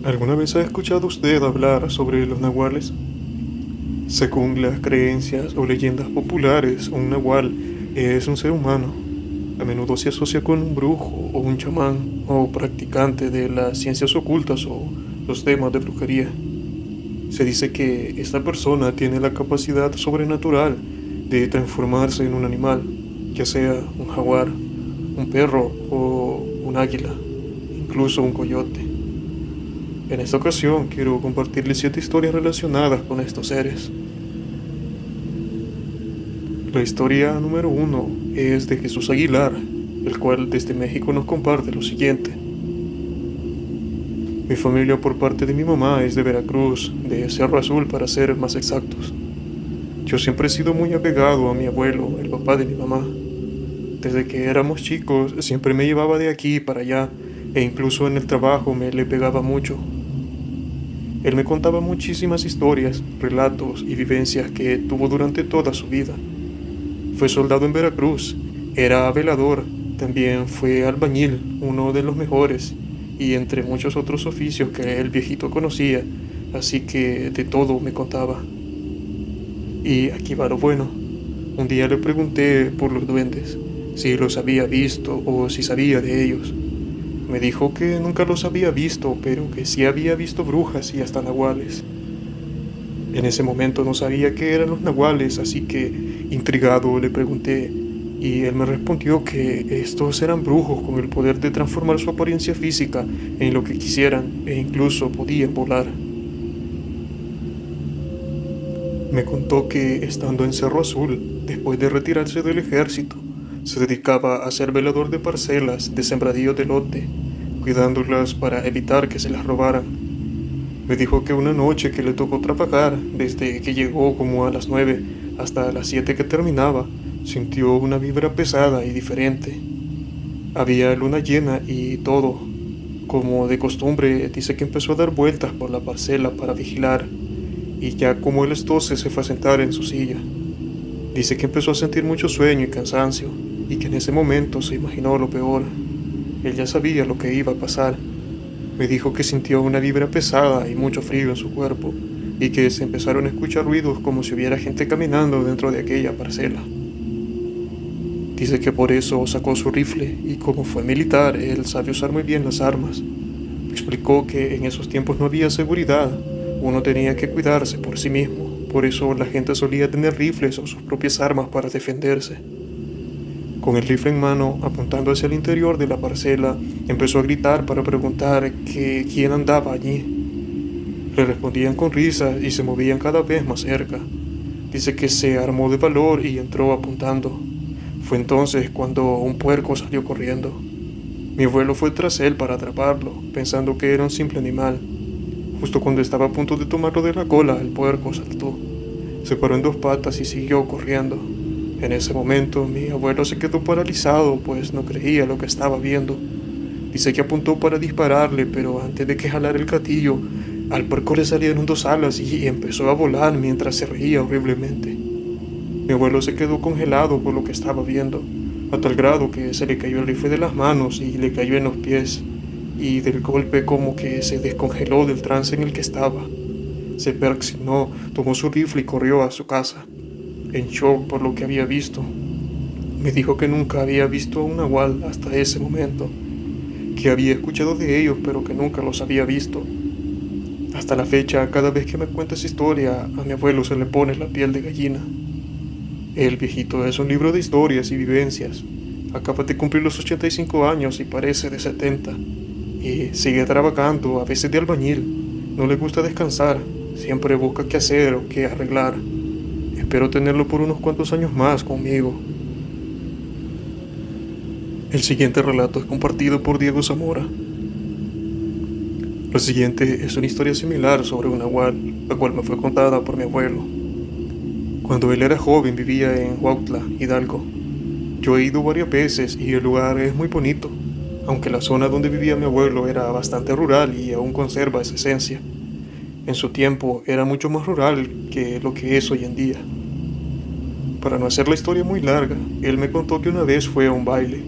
¿Alguna vez ha escuchado usted hablar sobre los nahuales? Según las creencias o leyendas populares, un nahual es un ser humano. A menudo se asocia con un brujo o un chamán o practicante de las ciencias ocultas o los temas de brujería. Se dice que esta persona tiene la capacidad sobrenatural de transformarse en un animal, ya sea un jaguar, un perro o un águila, incluso un coyote. En esta ocasión quiero compartirles 7 historias relacionadas con estos seres. La historia número 1 es de Jesús Aguilar, el cual desde México nos comparte lo siguiente. Mi familia por parte de mi mamá es de Veracruz, de Cerro Azul para ser más exactos. Yo siempre he sido muy apegado a mi abuelo, el papá de mi mamá. Desde que éramos chicos siempre me llevaba de aquí para allá e incluso en el trabajo me le pegaba mucho. Él me contaba muchísimas historias, relatos y vivencias que tuvo durante toda su vida. Fue soldado en Veracruz, era velador, también fue albañil, uno de los mejores, y entre muchos otros oficios que el viejito conocía, así que de todo me contaba. Y aquí va lo bueno. Un día le pregunté por los duendes, si los había visto o si sabía de ellos. Me dijo que nunca los había visto, pero que sí había visto brujas y hasta nahuales. En ese momento no sabía qué eran los nahuales, así que, intrigado, le pregunté, y él me respondió que estos eran brujos con el poder de transformar su apariencia física en lo que quisieran e incluso podían volar. Me contó que, estando en Cerro Azul, después de retirarse del ejército, se dedicaba a ser velador de parcelas de sembradíos de lote, cuidándolas para evitar que se las robaran. Me dijo que una noche que le tocó trabajar, desde que llegó como a las 9 hasta las 7 que terminaba, sintió una vibra pesada y diferente. Había luna llena y todo. Como de costumbre, dice que empezó a dar vueltas por la parcela para vigilar, y ya como el estoce se fue a sentar en su silla. Dice que empezó a sentir mucho sueño y cansancio, y que en ese momento se imaginó lo peor. Él ya sabía lo que iba a pasar. Me dijo que sintió una vibra pesada y mucho frío en su cuerpo, y que se empezaron a escuchar ruidos como si hubiera gente caminando dentro de aquella parcela. Dice que por eso sacó su rifle, y como fue militar, él sabe usar muy bien las armas. Explicó que en esos tiempos no había seguridad, uno tenía que cuidarse por sí mismo, por eso la gente solía tener rifles o sus propias armas para defenderse. Con el rifle en mano, apuntando hacia el interior de la parcela, empezó a gritar para preguntar que quién andaba allí. Le respondían con risas y se movían cada vez más cerca. Dice que se armó de valor y entró apuntando. Fue entonces cuando un puerco salió corriendo. Mi abuelo fue tras él para atraparlo, pensando que era un simple animal. Justo cuando estaba a punto de tomarlo de la cola, el puerco saltó. Se paró en 2 patas y siguió corriendo. En ese momento, mi abuelo se quedó paralizado, pues no creía lo que estaba viendo. Dice que apuntó para dispararle, pero antes de que jalara el gatillo, al puerco le salieron 2 alas y empezó a volar mientras se reía horriblemente. Mi abuelo se quedó congelado por lo que estaba viendo, a tal grado que se le cayó el rifle de las manos y le cayó en los pies, y del golpe como que se descongeló del trance en el que estaba. Se persignó, tomó su rifle y corrió a su casa, en shock por lo que había visto. Me dijo que nunca había visto a un nahual hasta ese momento, que había escuchado de ellos pero que nunca los había visto. Hasta la fecha, cada vez que me cuenta esa historia, a mi abuelo se le pone la piel de gallina. El viejito es un libro de historias y vivencias. Acaba de cumplir los 85 años y parece de 70. Y sigue trabajando, a veces de albañil. No le gusta descansar, siempre busca qué hacer o qué arreglar. Espero tenerlo por unos cuantos años más conmigo. El siguiente relato es compartido por Diego Zamora. Lo siguiente es una historia similar sobre un nahual, la cual me fue contada por mi abuelo. Cuando él era joven vivía en Huautla, Hidalgo. Yo he ido varias veces y el lugar es muy bonito, aunque la zona donde vivía mi abuelo era bastante rural y aún conserva esa esencia. En su tiempo era mucho más rural que lo que es hoy en día. Para no hacer la historia muy larga, él me contó que una vez fue a un baile.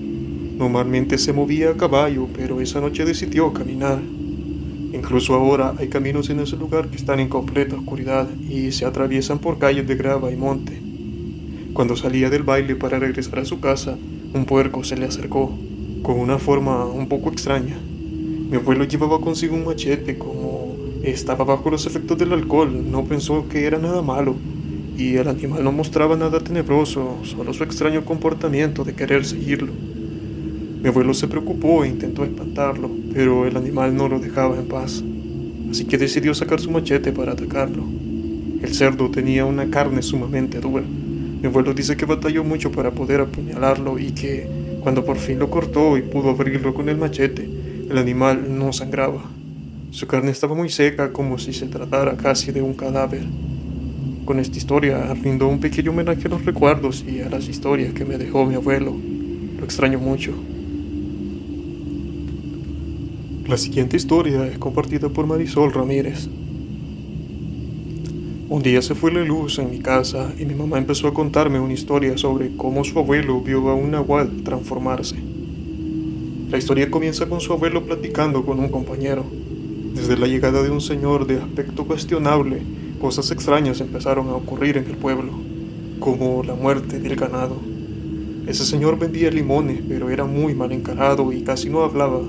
Normalmente se movía a caballo, pero esa noche decidió caminar. Incluso ahora hay caminos en ese lugar que están en completa oscuridad y se atraviesan por calles de grava y monte. Cuando salía del baile para regresar a su casa, un puerco se le acercó, con una forma un poco extraña. Mi abuelo llevaba consigo un machete. Como estaba bajo los efectos del alcohol, no pensó que era nada malo, y el animal no mostraba nada tenebroso, solo su extraño comportamiento de querer seguirlo. Mi abuelo se preocupó e intentó espantarlo, pero el animal no lo dejaba en paz, así que decidió sacar su machete para atacarlo. El cerdo tenía una carne sumamente dura. Mi abuelo dice que batalló mucho para poder apuñalarlo y que, cuando por fin lo cortó y pudo abrirlo con el machete, el animal no sangraba. Su carne estaba muy seca, como si se tratara casi de un cadáver. Con esta historia rindo un pequeño homenaje a los recuerdos y a las historias que me dejó mi abuelo. Lo extraño mucho. La siguiente historia es compartida por Marisol Ramírez. Un día se fue la luz en mi casa y mi mamá empezó a contarme una historia sobre cómo su abuelo vio a un nahual transformarse. La historia comienza con su abuelo platicando con un compañero. Desde la llegada de un señor de aspecto cuestionable, cosas extrañas empezaron a ocurrir en el pueblo, como la muerte del ganado. Ese señor vendía limones, pero era muy mal encarado y casi no hablaba.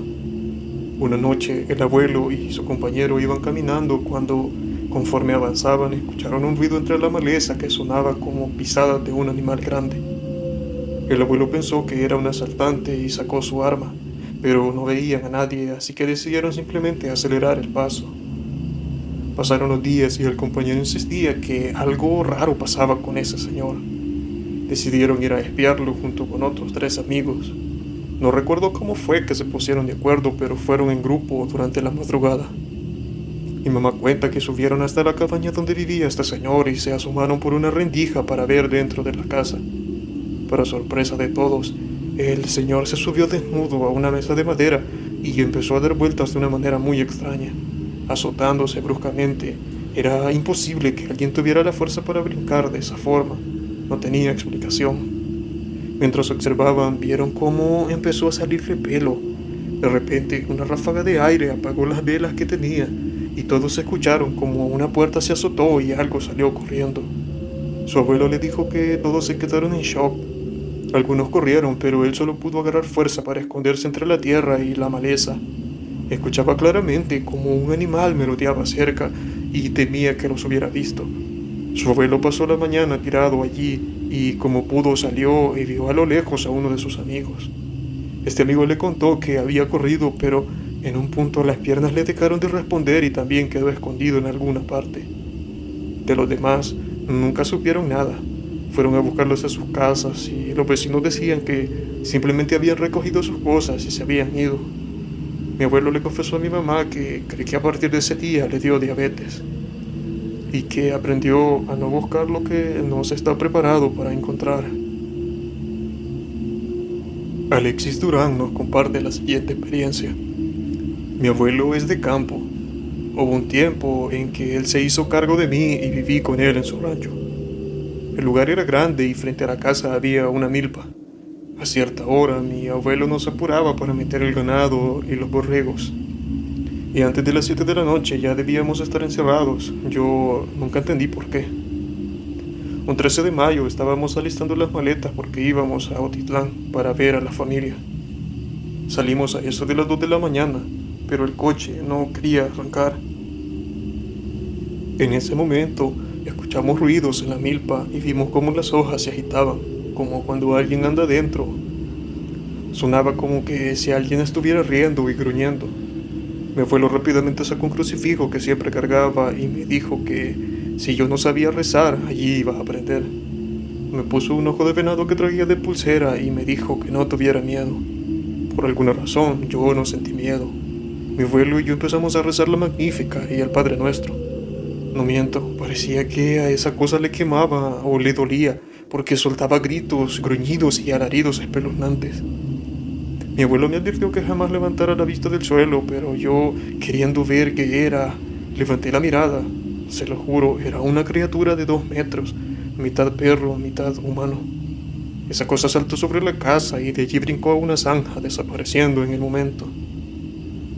Una noche, el abuelo y su compañero iban caminando cuando, conforme avanzaban, escucharon un ruido entre la maleza que sonaba como pisadas de un animal grande. El abuelo pensó que era un asaltante y sacó su arma, pero no veían a nadie, así que decidieron simplemente acelerar el paso. Pasaron los días y el compañero insistía que algo raro pasaba con ese señor. Decidieron ir a espiarlo junto con otros 3 amigos. No recuerdo cómo fue que se pusieron de acuerdo, pero fueron en grupo durante la madrugada. Mi mamá cuenta que subieron hasta la cabaña donde vivía este señor y se asomaron por una rendija para ver dentro de la casa. Para sorpresa de todos, el señor se subió desnudo a una mesa de madera y empezó a dar vueltas de una manera muy extraña, azotándose bruscamente. Era imposible que alguien tuviera la fuerza para brincar de esa forma. No tenía explicación. Mientras observaban, vieron cómo empezó a salirle pelo. De repente, una ráfaga de aire apagó las velas que tenía y todos escucharon como una puerta se azotó y algo salió corriendo. Su abuelo le dijo que todos se quedaron en shock. Algunos corrieron, pero él solo pudo agarrar fuerza para esconderse entre la tierra y la maleza. Escuchaba claramente como un animal merodeaba cerca y temía que los hubiera visto. Su abuelo pasó la mañana tirado allí y como pudo salió y vio a lo lejos a uno de sus amigos. Este amigo le contó que había corrido, pero en un punto las piernas le dejaron de responder y también quedó escondido en alguna parte. De los demás nunca supieron nada. Fueron a buscarlos a sus casas y los vecinos decían que simplemente habían recogido sus cosas y se habían ido. Mi abuelo le confesó a mi mamá que cree que a partir de ese día le dio diabetes y que aprendió a no buscar lo que no se está preparado para encontrar. Alexis Durán nos comparte la siguiente experiencia. Mi abuelo es de campo. Hubo un tiempo en que él se hizo cargo de mí y viví con él en su rancho. El lugar era grande y frente a la casa había una milpa. A cierta hora mi abuelo nos apuraba para meter el ganado y los borregos. Y antes de las 7 de la noche ya debíamos estar encerrados. Yo nunca entendí por qué. Un 13 de mayo estábamos alistando las maletas porque íbamos a Otitlán para ver a la familia. Salimos a eso de las 2 de la mañana, pero el coche no quería arrancar. En ese momento escuchamos ruidos en la milpa y vimos cómo las hojas se agitaban, como cuando alguien anda dentro. Sonaba como que si alguien estuviera riendo y gruñendo. Mi abuelo rápidamente sacó un crucifijo que siempre cargaba y me dijo que si yo no sabía rezar, allí iba a aprender. Me puso un ojo de venado que traía de pulsera y me dijo que no tuviera miedo. Por alguna razón, yo no sentí miedo. Mi abuelo y yo empezamos a rezar la Magnífica y el Padre Nuestro. No miento, parecía que a esa cosa le quemaba o le dolía, porque soltaba gritos, gruñidos y alaridos espeluznantes. Mi abuelo me advirtió que jamás levantara la vista del suelo, pero yo, queriendo ver qué era, levanté la mirada. Se lo juro, era una criatura de 2 metros, mitad perro, mitad humano. Esa cosa saltó sobre la casa y de allí brincó a una zanja, desapareciendo en el momento.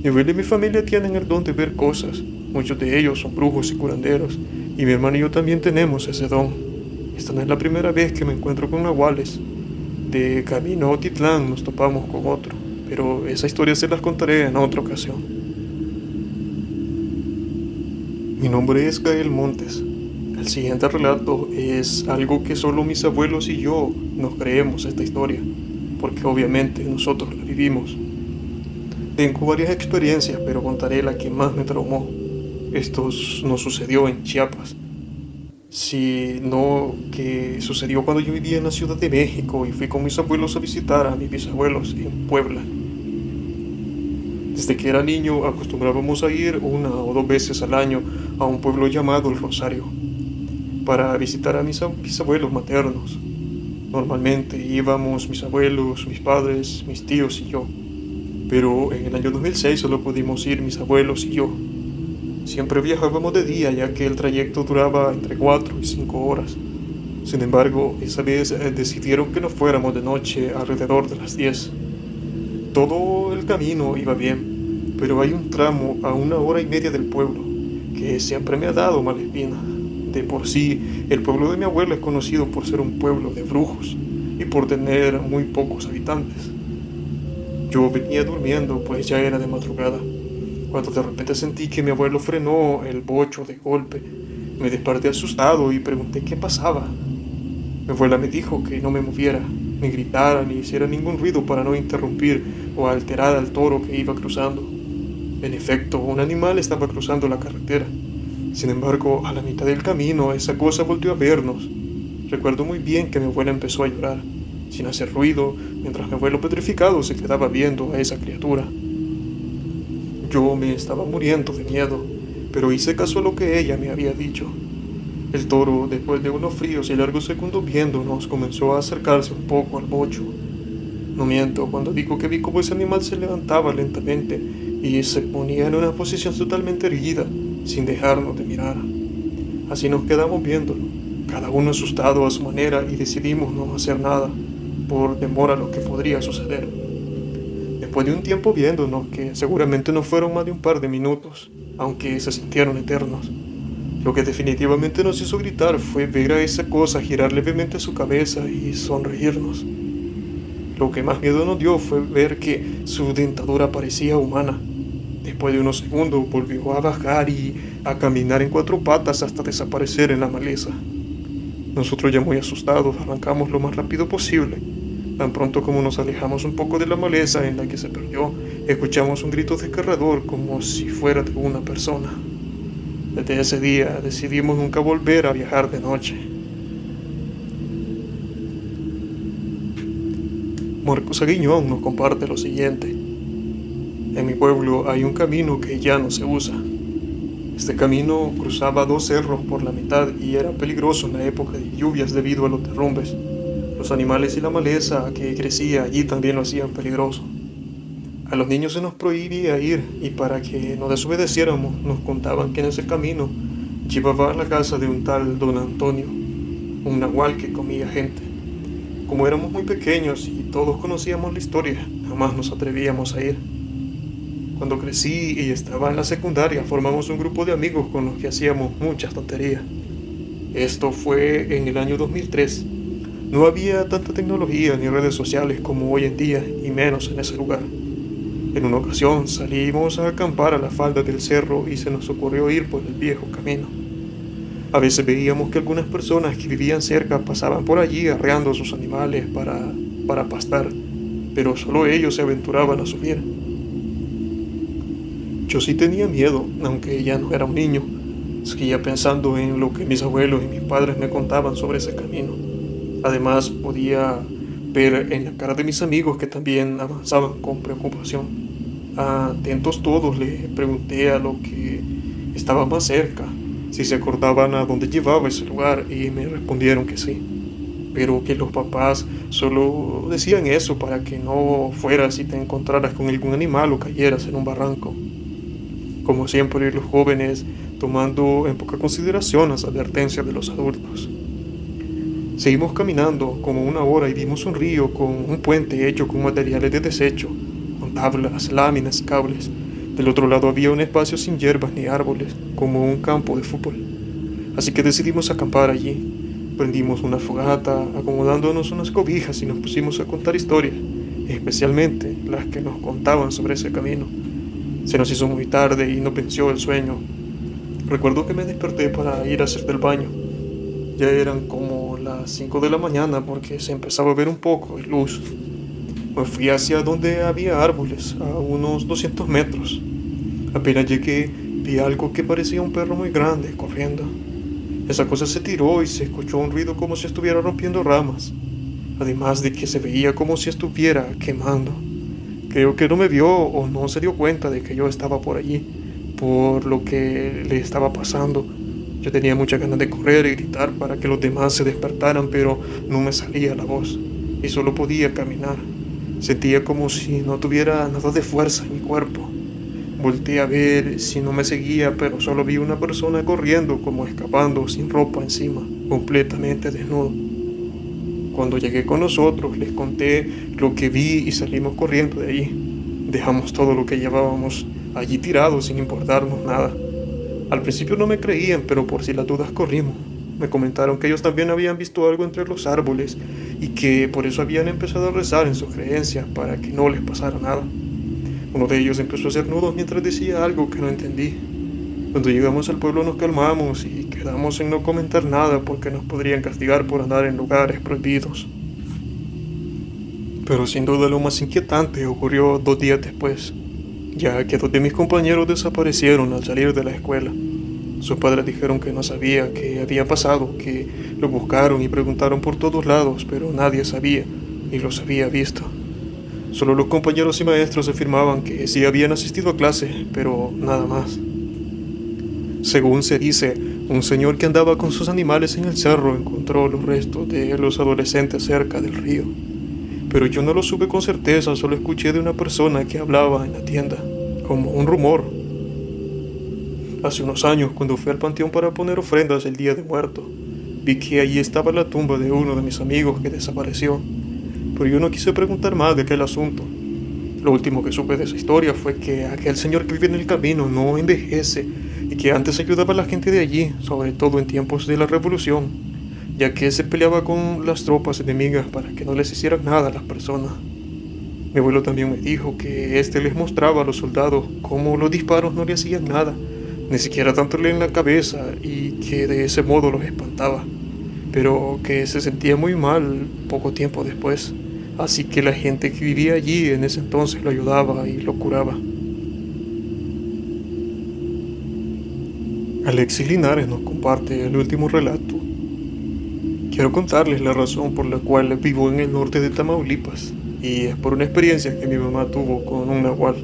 Mi abuela y mi familia tienen el don de ver cosas. Muchos de ellos son brujos y curanderos, y mi hermano y yo también tenemos ese don. Esta no es la primera vez que me encuentro con nahuales. De camino a Titlán nos topamos con otro, pero esa historia se las contaré en otra ocasión. Mi nombre es Gael Montes. El siguiente relato es algo que solo mis abuelos y yo nos creemos esta historia, porque obviamente nosotros la vivimos. Tengo varias experiencias, pero contaré la que más me traumó. Esto no sucedió en Chiapas, sino que sucedió cuando yo vivía en la Ciudad de México y fui con mis abuelos a visitar a mis bisabuelos en Puebla. Desde que era niño acostumbrábamos a ir 1 o 2 veces al año a un pueblo llamado El Rosario para visitar a mis bisabuelos maternos. Normalmente íbamos mis abuelos, mis padres, mis tíos y yo, pero en el año 2006 solo pudimos ir mis abuelos y yo. Siempre viajábamos de día, ya que el trayecto duraba entre 4 y 5 horas. Sin embargo, esa vez decidieron que nos fuéramos de noche alrededor de las 10. Todo el camino iba bien, pero hay un tramo a 1 hora y media del pueblo que siempre me ha dado mala espina. De por sí, el pueblo de mi abuelo es conocido por ser un pueblo de brujos y por tener muy pocos habitantes. Yo venía durmiendo, pues ya era de madrugada, cuando de repente sentí que mi abuelo frenó el bocho de golpe. Me desperté asustado y pregunté qué pasaba. Mi abuela me dijo que no me moviera, ni gritara, ni hiciera ningún ruido para no interrumpir o alterar al toro que iba cruzando. En efecto, un animal estaba cruzando la carretera. Sin embargo, a la mitad del camino, esa cosa volvió a vernos. Recuerdo muy bien que mi abuela empezó a llorar, sin hacer ruido, mientras mi abuelo petrificado se quedaba viendo a esa criatura. Yo me estaba muriendo de miedo, pero hice caso a lo que ella me había dicho. El toro, después de unos fríos y largos segundos viéndonos, comenzó a acercarse un poco al bocho. No miento cuando digo que vi cómo ese animal se levantaba lentamente y se ponía en una posición totalmente erguida, sin dejarnos de mirar. Así nos quedamos viéndolo, cada uno asustado a su manera, y decidimos no hacer nada, por temor a lo que podría suceder. Después de un tiempo viéndonos, que seguramente no fueron más de un par de minutos, aunque se sintieron eternos, lo que definitivamente nos hizo gritar fue ver a esa cosa girar levemente su cabeza y sonreírnos. Lo que más miedo nos dio fue ver que su dentadura parecía humana. Después de unos segundos volvió a bajar y a caminar en 4 patas hasta desaparecer en la maleza. Nosotros, ya muy asustados, arrancamos lo más rápido posible. Tan pronto como nos alejamos un poco de la maleza en la que se perdió, escuchamos un grito desgarrador como si fuera de una persona. Desde ese día decidimos nunca volver a viajar de noche. Marcos Aguiñón nos comparte lo siguiente. En mi pueblo hay un camino que ya no se usa. Este camino cruzaba 2 cerros por la mitad y era peligroso en la época de lluvias debido a los derrumbes. Los animales y la maleza que crecía allí también lo hacían peligroso. A los niños se nos prohibía ir, y para que no desobedeciéramos nos contaban que en ese camino llevaba a la casa de un tal don Antonio, un nahual que comía gente. Como éramos muy pequeños y todos conocíamos la historia, jamás nos atrevíamos a ir. Cuando crecí y estaba en la secundaria, formamos un grupo de amigos con los que hacíamos muchas tonterías. Esto fue en el año 2003. No había tanta tecnología ni redes sociales como hoy en día, y menos en ese lugar. En una ocasión salimos a acampar a la falda del cerro y se nos ocurrió ir por el viejo camino. A veces veíamos que algunas personas que vivían cerca pasaban por allí arreando a sus animales para pastar, pero solo ellos se aventuraban a subir. Yo sí tenía miedo, aunque ya no era un niño. Seguía pensando en lo que mis abuelos y mis padres me contaban sobre ese camino. Además, podía ver en la cara de mis amigos que también avanzaban con preocupación. Atentos todos, le pregunté a lo que estaba más cerca si se acordaban a dónde llevaba ese lugar, y me respondieron que sí, pero que los papás solo decían eso para que no fueras y te encontraras con algún animal o cayeras en un barranco. Como siempre, los jóvenes tomando en poca consideración las advertencias de los adultos. Seguimos caminando como 1 hora y vimos un río con un puente hecho con materiales de desecho, con tablas, láminas y cables. Del otro lado había un espacio sin hierbas ni árboles, como un campo de fútbol. Así que decidimos acampar allí. Prendimos una fogata, acomodándonos unas cobijas y nos pusimos a contar historias, especialmente las que nos contaban sobre ese camino. Se nos hizo muy tarde y nos venció el sueño. Recuerdo que me desperté para ir a hacer del baño. Ya eran como las 5 de la mañana porque se empezaba a ver un poco de luz. Me fui hacia donde había árboles, a unos 200 metros. Apenas llegué, vi algo que parecía un perro muy grande corriendo. Esa cosa se tiró y se escuchó un ruido como si estuviera rompiendo ramas, además de que se veía como si estuviera quemando. Creo que no me vio o no se dio cuenta de que yo estaba por allí, por lo que le estaba pasando. Yo tenía muchas ganas de correr y gritar para que los demás se despertaran, pero no me salía la voz y solo podía caminar. Sentía como si no tuviera nada de fuerza en mi cuerpo. Volteé a ver si no me seguía, pero solo vi una persona corriendo, como escapando, sin ropa encima, completamente desnudo. Cuando llegué con nosotros, les conté lo que vi y salimos corriendo de allí. Dejamos todo lo que llevábamos allí tirado sin importarnos nada. Al principio no me creían, pero por si las dudas corrimos. Me comentaron que ellos también habían visto algo entre los árboles y que por eso habían empezado a rezar en sus creencias para que no les pasara nada. Uno de ellos empezó a hacer nudos mientras decía algo que no entendí. Cuando llegamos al pueblo nos calmamos y quedamos en no comentar nada porque nos podrían castigar por andar en lugares prohibidos. Pero sin duda lo más inquietante ocurrió 2 días después, ya que 2 de mis compañeros desaparecieron al salir de la escuela. Sus padres dijeron que no sabían qué había pasado, que los buscaron y preguntaron por todos lados, pero nadie sabía ni los había visto. Solo los compañeros y maestros afirmaban que sí habían asistido a clase, pero nada más. Según se dice, un señor que andaba con sus animales en el cerro encontró los restos de los adolescentes cerca del río. Pero yo no lo supe con certeza, solo escuché de una persona que hablaba en la tienda, como un rumor. Hace unos años, cuando fui al panteón para poner ofrendas el Día de Muertos, vi que allí estaba la tumba de uno de mis amigos que desapareció, pero yo no quise preguntar más de aquel asunto. Lo último que supe de esa historia fue que aquel señor que vive en el camino no envejece y que antes ayudaba a la gente de allí, sobre todo en tiempos de la revolución, ya que se peleaba con las tropas enemigas para que no les hicieran nada a las personas. Mi abuelo también me dijo que les mostraba a los soldados cómo los disparos no le hacían nada, ni siquiera dándole en la cabeza, y que de ese modo los espantaba, pero que se sentía muy mal poco tiempo después, así que la gente que vivía allí en ese entonces lo ayudaba y lo curaba. Alexis Linares nos comparte el último relato. Quiero contarles la razón por la cual vivo en el norte de Tamaulipas, y es por una experiencia que mi mamá tuvo con un nahual.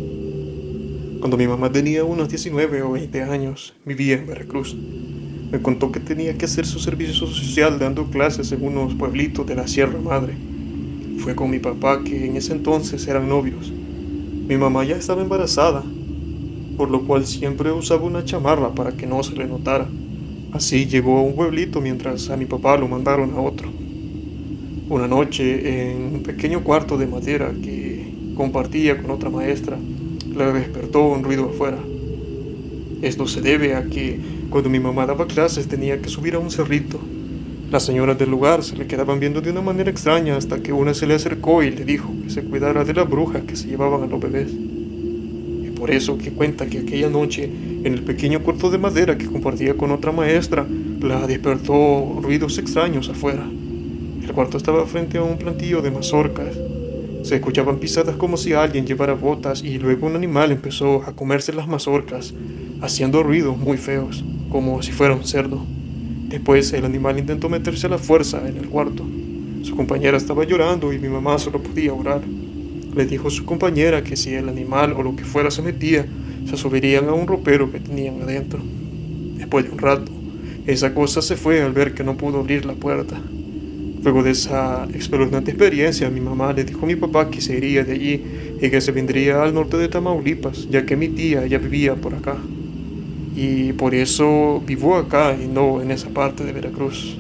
Cuando mi mamá tenía unos 19 o 20 años, vivía en Veracruz. Me contó que tenía que hacer su servicio social dando clases en unos pueblitos de la Sierra Madre. Fue con mi papá, que en ese entonces eran novios. Mi mamá ya estaba embarazada, por lo cual siempre usaba una chamarra para que no se le notara. Así llegó a un pueblito mientras a mi papá lo mandaron a otro. Una noche, en un pequeño cuarto de madera que compartía con otra maestra, la despertó un ruido afuera. Esto se debe a que cuando mi mamá daba clases tenía que subir a un cerrito. Las señoras del lugar se le quedaban viendo de una manera extraña hasta que una se le acercó y le dijo que se cuidara de las brujas que se llevaban a los bebés. Y por eso que cuenta que aquella noche, en el pequeño cuarto de madera que compartía con otra maestra, la despertó ruidos extraños afuera. El cuarto estaba frente a un plantío de mazorcas. Se escuchaban pisadas como si alguien llevara botas, y luego un animal empezó a comerse las mazorcas, haciendo ruidos muy feos, como si fuera un cerdo. Después el animal intentó meterse a la fuerza en el cuarto. Su compañera estaba llorando y mi mamá solo podía orar. Le dijo a su compañera que si el animal o lo que fuera se metía, se subirían a un ropero que tenían adentro. Después de un rato, esa cosa se fue al ver que no pudo abrir la puerta. Luego de esa espeluznante experiencia, mi mamá le dijo a mi papá que se iría de allí y que se vendría al norte de Tamaulipas, ya que mi tía ya vivía por acá. Y por eso vivo acá y no en esa parte de Veracruz.